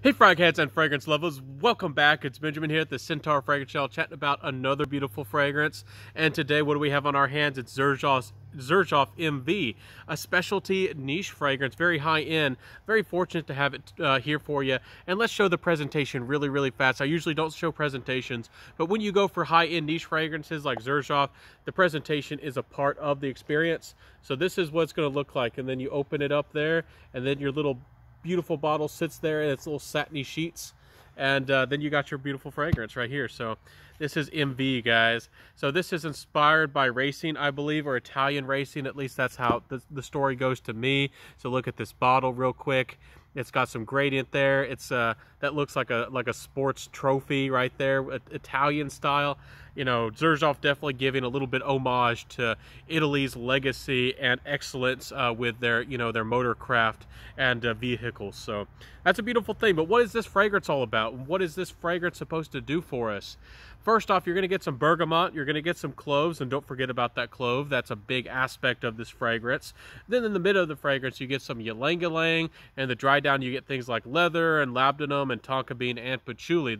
Hey frag heads and fragrance lovers, welcome back. It's Benjamin here at the Centaur Fragrance Shell chatting about another beautiful fragrance. And today what do we have on our hands? It's Xerjoff MV, a specialty niche fragrance, very high end. Very fortunate to have it here for you. And let's show the presentation really fast. I usually don't show presentations, but when you go for high end niche fragrances like Xerjoff, the presentation is a part of the experience. So this is what it's going to look like, and then you open it up there, and then your little beautiful bottle sits there in its little satiny sheets, and then you got your beautiful fragrance right here. So this is MV, guys. So this is inspired by racing, I believe, or Italian racing. At least that's how the story goes to me. So look at this bottle real quick. It's got some gradient there. It's that looks like a sports trophy right there, Italian style. You know, Xerjoff definitely giving a little bit homage to Italy's legacy and excellence with their, their motorcraft and vehicles. So that's a beautiful thing. But what is this fragrance all about? What is this fragrance supposed to do for us? First off, you're going to get some bergamot, you're going to get some cloves, and don't forget about that clove. That's a big aspect of this fragrance. Then in the middle of the fragrance, you get some ylang-ylang, and the dry down, you get things like leather and labdanum and tonka bean and patchouli.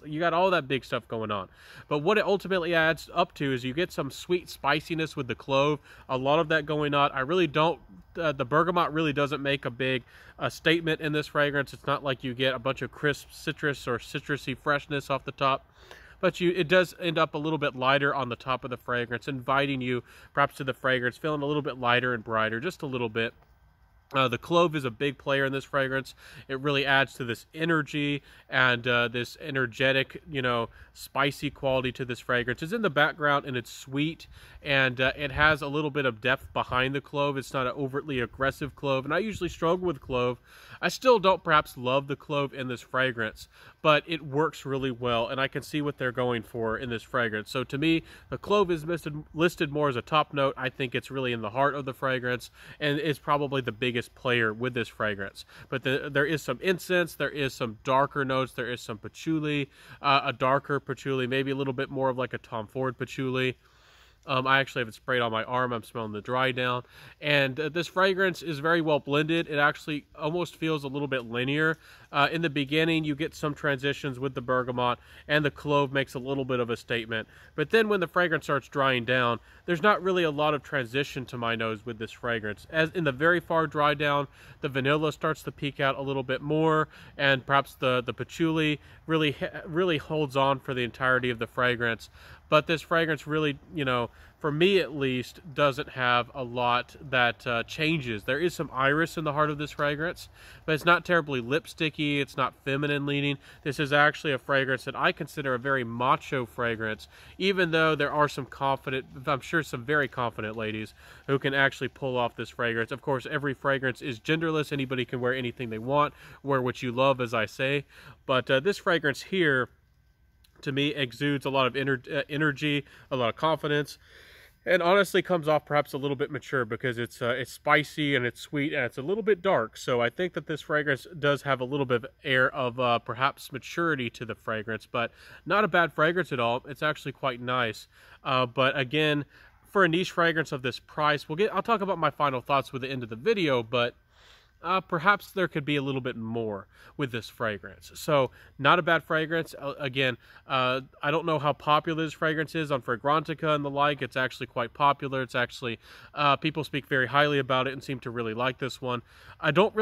You got all that big stuff going on. But what it ultimately adds up to is you get some sweet spiciness with the clove, a lot of that going on. I really don't, the bergamot really doesn't make a big statement in this fragrance. It's not like you get a bunch of crisp citrus or citrusy freshness off the top. But it does end up a little bit lighter on the top of the fragrance, inviting you perhaps to the fragrance, feeling a little bit lighter and brighter, just a little bit. The clove is a big player in this fragrance. It really adds to this energy and this energetic, spicy quality to this fragrance. It's in the background and it's sweet, and it has a little bit of depth behind the clove. It's not an overtly aggressive clove, and I usually struggle with clove. I still don't perhaps love the clove in this fragrance, but it works really well, and I can see what they're going for in this fragrance. So to me, the clove is listed more as a top note. I think it's really in the heart of the fragrance, and is probably the biggest player with this fragrance. But there is some incense, there is some darker notes, there is some patchouli, a darker patchouli, maybe a little bit more of like a Tom Ford patchouli. I actually have it sprayed on my arm. I'm smelling the dry down. And this fragrance is very well blended. It actually almost feels a little bit linear. In the beginning, you get some transitions with the bergamot, and the clove makes a little bit of a statement. But then when the fragrance starts drying down, there's not really a lot of transition to my nose with this fragrance. As in the very far dry down, the vanilla starts to peek out a little bit more, and perhaps the patchouli really holds on for the entirety of the fragrance. But this fragrance really, for me at least, doesn't have a lot that changes. There is some iris in the heart of this fragrance, but it's not terribly lipsticky. It's not feminine leaning. This is actually a fragrance that I consider a very macho fragrance, even though there are some confident, I'm sure some very confident ladies who can actually pull off this fragrance. Of course, every fragrance is genderless. Anybody can wear anything they want, wear what you love, as I say. But this fragrance here, to me, exudes a lot of energy, a lot of confidence, and honestly comes off perhaps a little bit mature because it's spicy and it's sweet and it's a little bit dark. So I think that this fragrance does have a little bit of air of perhaps maturity to the fragrance, but not a bad fragrance at all. It's actually quite nice. But again, for a niche fragrance of this price, I'll talk about my final thoughts with the end of the video, but perhaps there could be a little bit more with this fragrance. So not a bad fragrance. Again, I don't know how popular this fragrance is on Fragrantica and the like. It's actually quite popular. It's actually, people speak very highly about it and seem to really like this one. I don't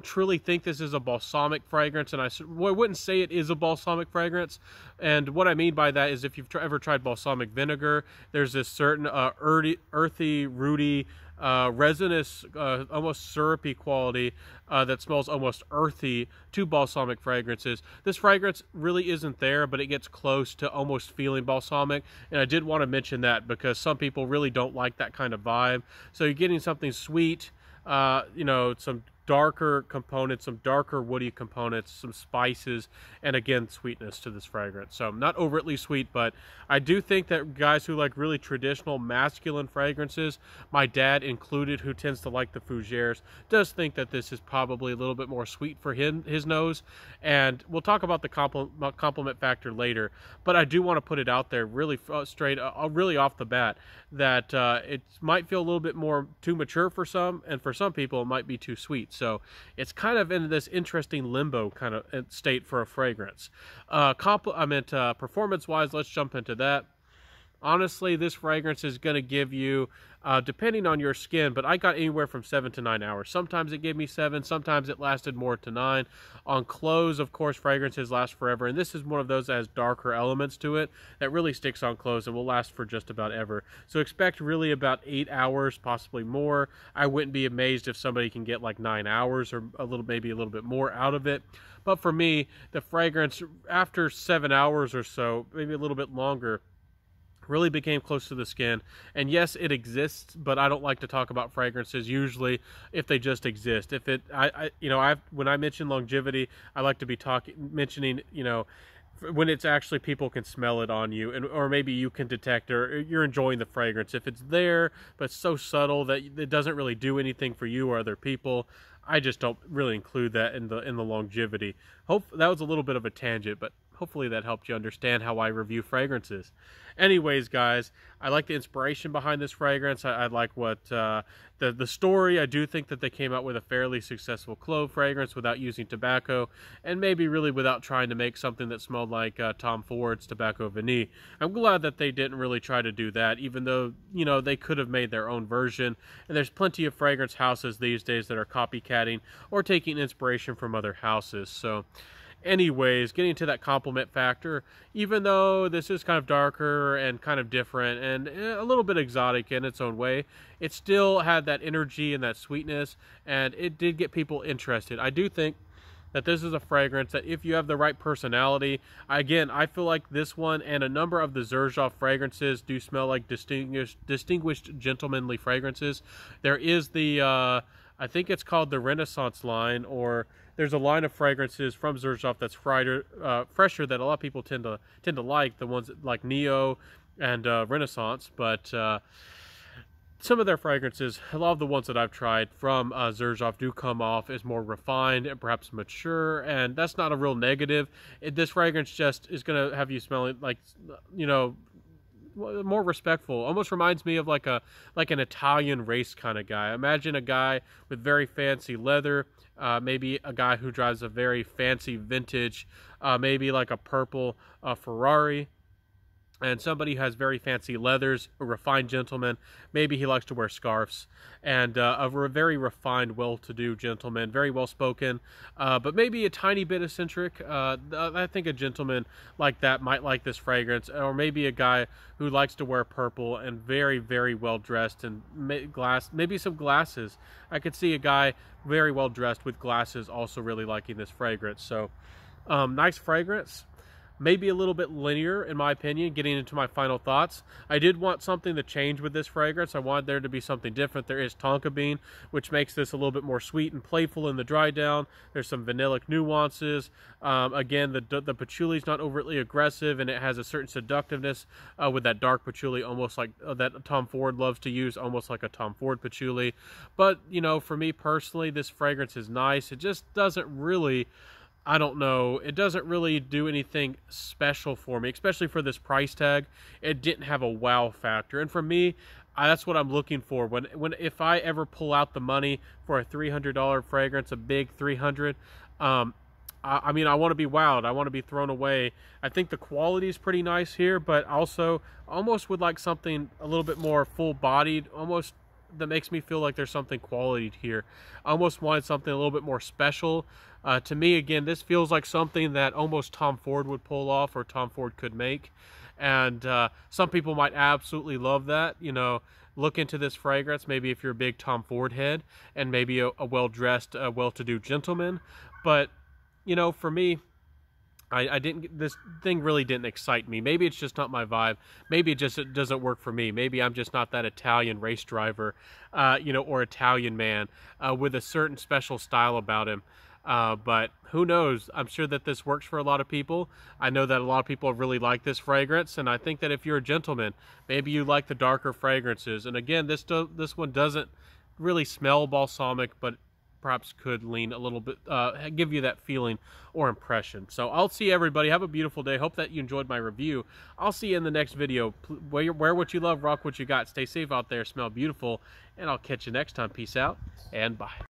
truly think this is a balsamic fragrance, and I wouldn't say it is a balsamic fragrance. And what I mean by that is if you've ever tried balsamic vinegar, there's this certain earthy, rooty, resinous, almost syrupy quality that smells almost earthy to balsamic fragrances. This fragrance really isn't there, but it gets close to almost feeling balsamic, and I did want to mention that because some people really don't like that kind of vibe. So you're getting something sweet, some darker components, some darker woody components, some spices, and again, sweetness to this fragrance. So not overtly sweet, but I do think that guys who like really traditional masculine fragrances, my dad included, who tends to like the fougères, does think that this is probably a little bit more sweet for his nose. And we'll talk about the compliment factor later, but I do want to put it out there really straight, really off the bat, that it might feel a little bit more too mature for some, and for some people it might be too sweet. So it's kind of in this interesting limbo kind of state for a fragrance. Performance-wise, let's jump into that. Honestly, this fragrance is going to give you, depending on your skin, but I got anywhere from 7 to 9 hours. Sometimes it gave me 7, sometimes it lasted more to 9. On clothes, of course, fragrances last forever, and this is one of those that has darker elements to it that really sticks on clothes and will last for just about ever. So expect really about 8 hours, possibly more. I wouldn't be amazed if somebody can get like 9 hours or maybe a little bit more out of it. But for me, the fragrance, after 7 hours or so, maybe a little bit longer, really became close to the skin. And yes, it exists, but I don't like to talk about fragrances usually if they just exist. If it, when I mention longevity, I like to be mentioning, when it's actually people can smell it on you, or maybe you can detect, or you're enjoying the fragrance. If it's there but so subtle that it doesn't really do anything for you or other people, I just don't really include that in the longevity. That was a little bit of a tangent, but hopefully that helped you understand how I review fragrances. Anyways, guys, I like the inspiration behind this fragrance. I like what the story. I do think that they came out with a fairly successful clove fragrance without using tobacco, and maybe really without trying to make something that smelled like Tom Ford's Tobacco Vanille. I'm glad that they didn't really try to do that, even though, they could have made their own version. And there's plenty of fragrance houses these days that are copycatting or taking inspiration from other houses. So anyways, getting to that compliment factor, even though this is kind of darker and kind of different and a little bit exotic in its own way, it still had that energy and that sweetness, and it did get people interested. I do think that this is a fragrance that if you have the right personality, again, I feel like this one and a number of the Xerjoff fragrances do smell like distinguished gentlemanly fragrances. There is the, I think it's called the Renaissance line, or there's a line of fragrances from Xerjoff that's fresher that a lot of people tend to like, the ones like Neo and Renaissance. But some of their fragrances, a lot of the ones that I've tried from Xerjoff do come off as more refined and perhaps mature, and that's not a real negative. This fragrance just is going to have you smelling like, more respectful. Almost reminds me of like an Italian race kind of guy. Imagine a guy with very fancy leather, maybe a guy who drives a very fancy vintage, maybe like a purple Ferrari, and somebody who has very fancy leathers, a refined gentleman. Maybe he likes to wear scarves, and a very refined, well-to-do gentleman, very well-spoken, but maybe a tiny bit eccentric. I think a gentleman like that might like this fragrance, or maybe a guy who likes to wear purple and very, very well-dressed, and maybe some glasses. I could see a guy very well-dressed with glasses also really liking this fragrance. So, nice fragrance. Maybe a little bit linear, in my opinion, getting into my final thoughts. I did want something to change with this fragrance. I wanted there to be something different. There is tonka bean, which makes this a little bit more sweet and playful in the dry down. There's some vanillic nuances. Again, the patchouli is not overtly aggressive, and it has a certain seductiveness with that dark patchouli, almost like that Tom Ford loves to use, almost like a Tom Ford patchouli. But, for me personally, this fragrance is nice. It just doesn't really, I don't know, it doesn't really do anything special for me, especially for this price tag. It didn't have a wow factor, and for me, that's what I'm looking for. If I ever pull out the money for a $300 fragrance, a big 300, I mean, I want to be wowed. I want to be thrown away. I think the quality is pretty nice here, but also almost would like something a little bit more full-bodied, almost that makes me feel like there's something quality here. I almost wanted something a little bit more special. To me, again, this feels like something that almost Tom Ford would pull off, or Tom Ford could make. And some people might absolutely love that. Look into this fragrance, maybe if you're a big Tom Ford head, and maybe a well-dressed, well-to-do gentleman. But, for me, this thing really didn't excite me. Maybe it's just not my vibe. Maybe it doesn't work for me. Maybe I'm just not that Italian race driver, or Italian man with a certain special style about him. But who knows? I'm sure that this works for a lot of people. I know that a lot of people really like this fragrance, and I think that if you're a gentleman, maybe you like the darker fragrances. And again, this one doesn't really smell balsamic, but perhaps could lean a little bit, give you that feeling or impression. So I'll see everybody. Have a beautiful day. Hope that you enjoyed my review. I'll see you in the next video. Wear what you love, rock what you got. Stay safe out there, smell beautiful, and I'll catch you next time. Peace out, and bye.